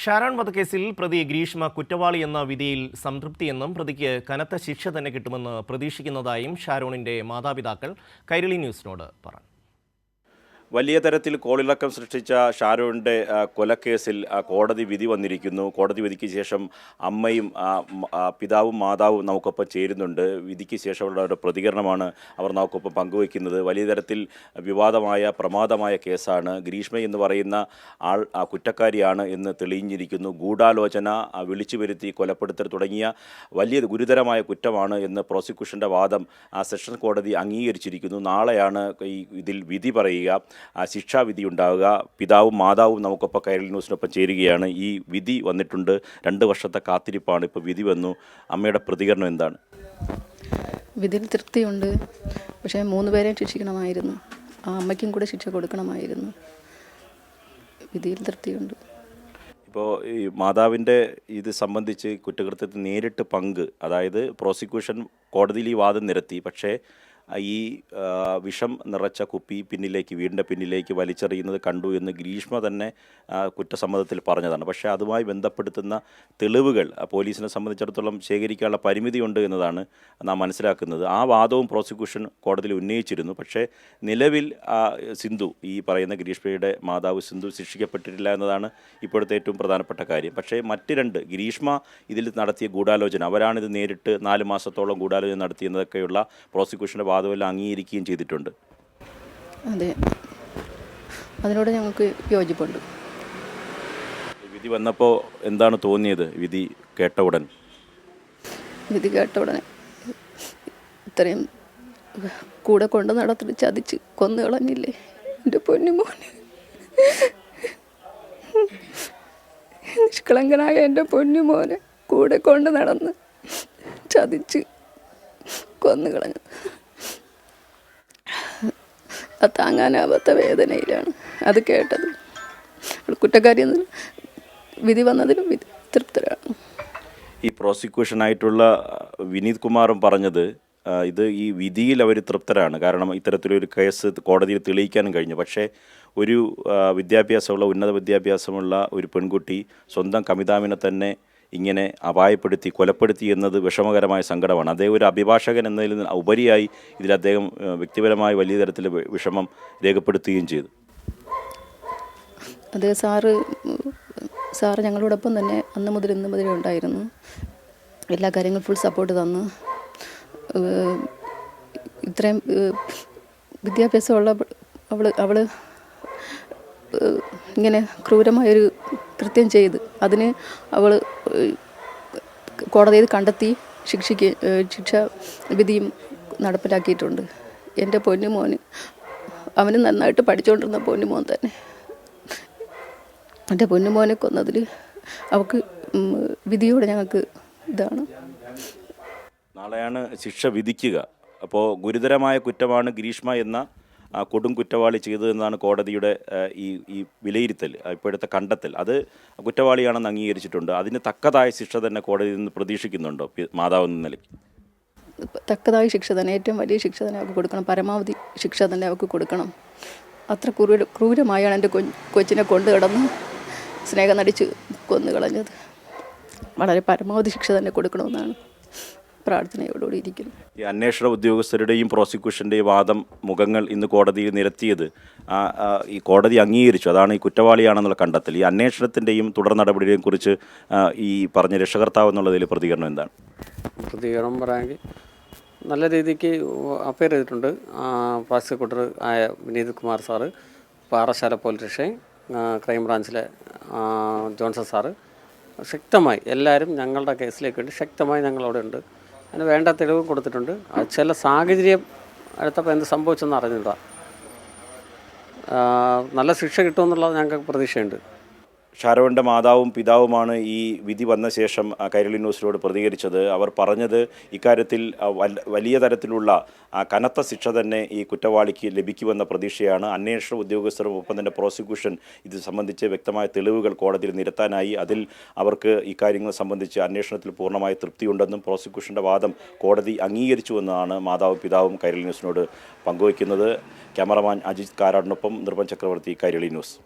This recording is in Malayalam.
ഷാരോൺ വധക്കേസിൽ പ്രതി ഗ്രീഷ്മ കുറ്റവാളിയെന്ന വിധിയിൽ സംതൃപ്തിയെന്നും പ്രതിക്ക് കനത്ത ശിക്ഷ തന്നെ കിട്ടുമെന്ന് പ്രതീക്ഷിക്കുന്നതായും ഷാരോണിന്റെ മാതാപിതാക്കൾ കൈരളി ന്യൂസിനോട് പറഞ്ഞു. വലിയ തരത്തിൽ കോളിളക്കം സൃഷ്ടിച്ച ഷാരോണിൻ്റെ കൊലക്കേസിൽ കോടതി വിധി വന്നിരിക്കുന്നു. കോടതി വിധിക്ക് ശേഷം അമ്മയും പിതാവും മാതാവും നമുക്കൊപ്പം ചേരുന്നുണ്ട്. വിധിക്ക് ശേഷമുള്ള ഒരു പ്രതികരണമാണ് അവർ നമുക്കൊപ്പം പങ്കുവയ്ക്കുന്നത്. വലിയ തരത്തിൽ വിവാദമായ പ്രമാദമായ കേസാണ്. ഗ്രീഷ്മ എന്ന് പറയുന്ന ആൾ കുറ്റക്കാരിയാണ് എന്ന് തെളിഞ്ഞിരിക്കുന്നു. ഗൂഢാലോചന, വിളിച്ചു വരുത്തി കൊലപ്പെടുത്തൽ തുടങ്ങിയ വലിയ ഗുരുതരമായ കുറ്റമാണ് എന്ന് പ്രോസിക്യൂഷൻ്റെ വാദം സെഷൻ കോടതി അംഗീകരിച്ചിരിക്കുന്നു. നാളെയാണ് ഇതിൽ വിധി പറയുക, ശിക്ഷാവിധി ഉണ്ടാവുക. പിതാവും മാതാവും നമുക്കൊപ്പം കൈരളി ന്യൂസിനൊപ്പം ചേരുകയാണ്. ഈ വിധി വന്നിട്ടുണ്ട്. 2 വർഷത്തെ കാത്തിരിപ്പാണ്. ഇപ്പോൾ വിധി വന്നു. അമ്മയുടെ പ്രതികരണം എന്താണ്? വിധിയിൽ തൃപ്തിയുണ്ട്. പക്ഷേ 3 പേരെയും ശിക്ഷിക്കണമായിരുന്നു. ആ അമ്മയ്ക്കും കൂടെ ശിക്ഷ കൊടുക്കണമായിരുന്നു. വിധിയിൽ തൃപ്തിയുണ്ട്. ഇപ്പോൾ ഈ മാതാവിൻ്റെ ഇത് സംബന്ധിച്ച് കുറ്റകൃത്യത്തിൽ നേരിട്ട് പങ്ക്, അതായത് പ്രോസിക്യൂഷൻ കോടതിയിൽ ഈ വാദം നിരത്തി. പക്ഷേ ഈ വിഷം നിറച്ച കുപ്പി വീടിൻ്റെ പിന്നിലേക്ക് വലിച്ചെറിയുന്നത് കണ്ടു എന്ന് ഗ്രീഷ്മ തന്നെ കുറ്റസമ്മതത്തിൽ പറഞ്ഞതാണ്. പക്ഷേ അതുമായി ബന്ധപ്പെടുത്തുന്ന തെളിവുകൾ പോലീസിനെ സംബന്ധിച്ചിടത്തോളം ശേഖരിക്കാനുള്ള പരിമിതിയുണ്ട് എന്നതാണ് നാം മനസ്സിലാക്കുന്നത്. ആ വാദവും പ്രോസിക്യൂഷൻ കോടതിയിൽ ഉന്നയിച്ചിരുന്നു. പക്ഷേ നിലവിൽ സിന്ധു, ഈ പറയുന്ന ഗ്രീഷ്മയുടെ മാതാവ് സിന്ധു ശിക്ഷിക്കപ്പെട്ടിട്ടില്ല എന്നതാണ് ഇപ്പോഴത്തെ ഏറ്റവും പ്രധാനപ്പെട്ട കാര്യം. പക്ഷേ മറ്റ് 2, ഗ്രീഷ്മ ഇതിൽ നടത്തിയ ഗൂഢാലോചന, അവരാണിത് നേരിട്ട് 4 മാസത്തോളം ഗൂഢാലോചന നടത്തിയെന്നതൊക്കെയുള്ള പ്രോസിക്യൂഷൻ്റെ വാദമെല്ലാം അംഗീകരിക്കുകയും ചെയ്തിട്ടുണ്ട്. അതെ, അതിനോട് ഞങ്ങൾക്ക് യോജിപ്പുണ്ട്. വിധി വന്നപ്പോൾ എന്താണ് തോന്നിയത്? വിധി കേട്ട ഉടൻ ഇത്രയും കൂടെ കൊണ്ട് നടത്തി ചതിച്ച് കൊന്നു കളഞ്ഞില്ലേ എൻ്റെ പൊന്നുമോനെ. നിഷ്കളങ്കനായ എൻ്റെ പൊന്നുമോനെ കൂടെ കൊണ്ട് നടന്ന് ചതിച്ച് കൊന്നു കളഞ്ഞു. അത് താങ്ങാനാവാത്ത വേദനയിലാണ് അത് കേട്ടത്. കുറ്റക്കാരിയെന്ന് വിധി വന്നതിലും തൃപ്തരാണ്. ഈ പ്രോസിക്യൂഷനായിട്ടുള്ള വിനീത് കുമാറും പറഞ്ഞത് ഇത് ഈ വിധിയിൽ അവർ തൃപ്തരാണ്. കാരണം ഇത്തരത്തിലൊരു കേസ് കോടതിയിൽ തെളിയിക്കാനും കഴിഞ്ഞു. പക്ഷേ ഒരു വിദ്യാഭ്യാസമുള്ള, ഉന്നത വിദ്യാഭ്യാസമുള്ള ഒരു പെൺകുട്ടി സ്വന്തം കമിതാവിനെ തന്നെ ഇങ്ങനെ അപായപ്പെടുത്തി കൊലപ്പെടുത്തി എന്നത് വിഷമകരമായ സങ്കടമാണ്. അദ്ദേഹം ഒരു അഭിഭാഷകൻ എന്നതിൽ നിന്ന് ഉപരിയായി ഇതിൽ അദ്ദേഹം വ്യക്തിപരമായി വലിയ തരത്തിൽ വിഷമം രേഖപ്പെടുത്തുകയും ചെയ്തു. അത് സാറ് ഞങ്ങളോടൊപ്പം തന്നെ അന്ന് മുതൽ ഇന്ന് മുതലേ ഉണ്ടായിരുന്നു. എല്ലാ കാര്യങ്ങളും ഫുൾ സപ്പോർട്ട് തന്നു. ഇത്രയും വിദ്യാഭ്യാസമുള്ള അവൾ ഇങ്ങനെ ക്രൂരമായൊരു കൃത്യം ചെയ്ത് അതിന് അവൾ കോടതിയിൽ കണ്ടെത്തി ശിക്ഷ വിധിയും നടപ്പിലാക്കിയിട്ടുണ്ട്. എൻ്റെ പൊന്നുമോന്, അവന് നന്നായിട്ട് പഠിച്ചുകൊണ്ടിരുന്ന പൊന്നുമോൻ തന്നെ എൻ്റെ പൊന്നുമോനെ കൊന്നതിൽ അവൾക്ക് വിധിയോടെ ഞങ്ങൾക്ക് ഇതാണ്. നാളെയാണ് ശിക്ഷ വിധിക്കുക. അപ്പോൾ ഗുരുതരമായ കുറ്റമാണ് ഗ്രീഷ്മ എന്ന കൊടും കുറ്റവാളി ചെയ്തതെന്നാണ് കോടതിയുടെ ഈ വിലയിരുത്തൽ, ഇപ്പോഴത്തെ കണ്ടെത്തൽ. അത് കുറ്റവാളിയാണെന്ന് അംഗീകരിച്ചിട്ടുണ്ട്. അതിന് തക്കതായ ശിക്ഷ തന്നെ കോടതിയിൽ നിന്ന് പ്രതീക്ഷിക്കുന്നുണ്ടോ മാതാവെന്ന നിലയ്ക്ക്? തക്കതായ ശിക്ഷ തന്നെ, ഏറ്റവും വലിയ ശിക്ഷ തന്നെ അവർക്ക് കൊടുക്കണം. പരമാവധി ശിക്ഷ തന്നെ അവർക്ക് കൊടുക്കണം. അത്ര ക്രൂരമായാണ് എൻ്റെ കൊച്ചിനെ കൊണ്ടു കിടന്ന് സ്നേഹം നടിച്ച് കൊന്നു കളഞ്ഞത്. വളരെ പരമാവധി ശിക്ഷ തന്നെ കൊടുക്കണമെന്നാണ് പ്രാർത്ഥനയോടുകൂടി ഇരിക്കുന്നു. ഈ അന്വേഷണ ഉദ്യോഗസ്ഥരുടെയും പ്രോസിക്യൂഷൻ്റെയും വാദം മുഖങ്ങൾ ഇന്ന് കോടതിയിൽ നിരത്തിയത് ഈ കോടതി അംഗീകരിച്ചു. അതാണ് ഈ കുറ്റവാളിയാണെന്നുള്ള കണ്ടെത്തൽ. ഈ അന്വേഷണത്തിൻ്റെയും തുടർ നടപടിയെയും കുറിച്ച് ഈ പറഞ്ഞ രക്ഷകർത്താവ് എന്നുള്ളതിൽ പ്രതികരണം എന്താണ്? പ്രതികരണം പറയാമെങ്കിൽ നല്ല രീതിക്ക് അപ്പയർ ചെയ്തിട്ടുണ്ട്. പ്രോസിക്യൂട്ടർ ആയ Vineeth Kumar sir, Parassala police station ക്രൈംബ്രാഞ്ചിലെ ജോൺസൺ സാറ് ശക്തമായി എല്ലാവരും ഞങ്ങളുടെ കേസിലേക്ക് വേണ്ടി ശക്തമായി ഞങ്ങളവിടെ ഉണ്ട്. അതിന് വേണ്ട തെളിവ് കൊടുത്തിട്ടുണ്ട്. അത് ചില സാഹചര്യം എടുത്തപ്പോൾ എന്ത് സംഭവിച്ചെന്ന് അറിഞ്ഞില്ല. നല്ല ശിക്ഷ കിട്ടുമെന്നുള്ളത് ഞങ്ങൾക്ക് പ്രതീക്ഷയുണ്ട്. ഷാരോണിൻ്റെ മാതാവും പിതാവുമാണ് ഈ വിധി വന്ന ശേഷം കൈരളി ന്യൂസിനോട് പ്രതികരിച്ചത്. അവർ പറഞ്ഞത് ഇക്കാര്യത്തിൽ വലിയ തരത്തിലുള്ള കനത്ത ശിക്ഷ തന്നെ ഈ കുറ്റവാളിക്ക് ലഭിക്കുമെന്ന പ്രതീക്ഷയാണ്. അന്വേഷണ ഉദ്യോഗസ്ഥരും ഒപ്പം തന്നെ പ്രോസിക്യൂഷൻ ഇത് സംബന്ധിച്ച് വ്യക്തമായ തെളിവുകൾ കോടതിയിൽ നിരത്താനായി. അതിൽ അവർക്ക് ഇക്കാര്യങ്ങൾ സംബന്ധിച്ച് അന്വേഷണത്തിൽ പൂർണ്ണമായ തൃപ്തിയുണ്ടെന്നും പ്രോസിക്യൂഷൻ്റെ വാദം കോടതി അംഗീകരിച്ചുവെന്നാണ് മാതാവും പിതാവും കൈരളി ന്യൂസിനോട് പങ്കുവയ്ക്കുന്നത്. ക്യാമറമാൻ അജിത് കാരാടിനൊപ്പം നിർമ്മൽ ചക്രവർത്തി, കൈരളി ന്യൂസ്.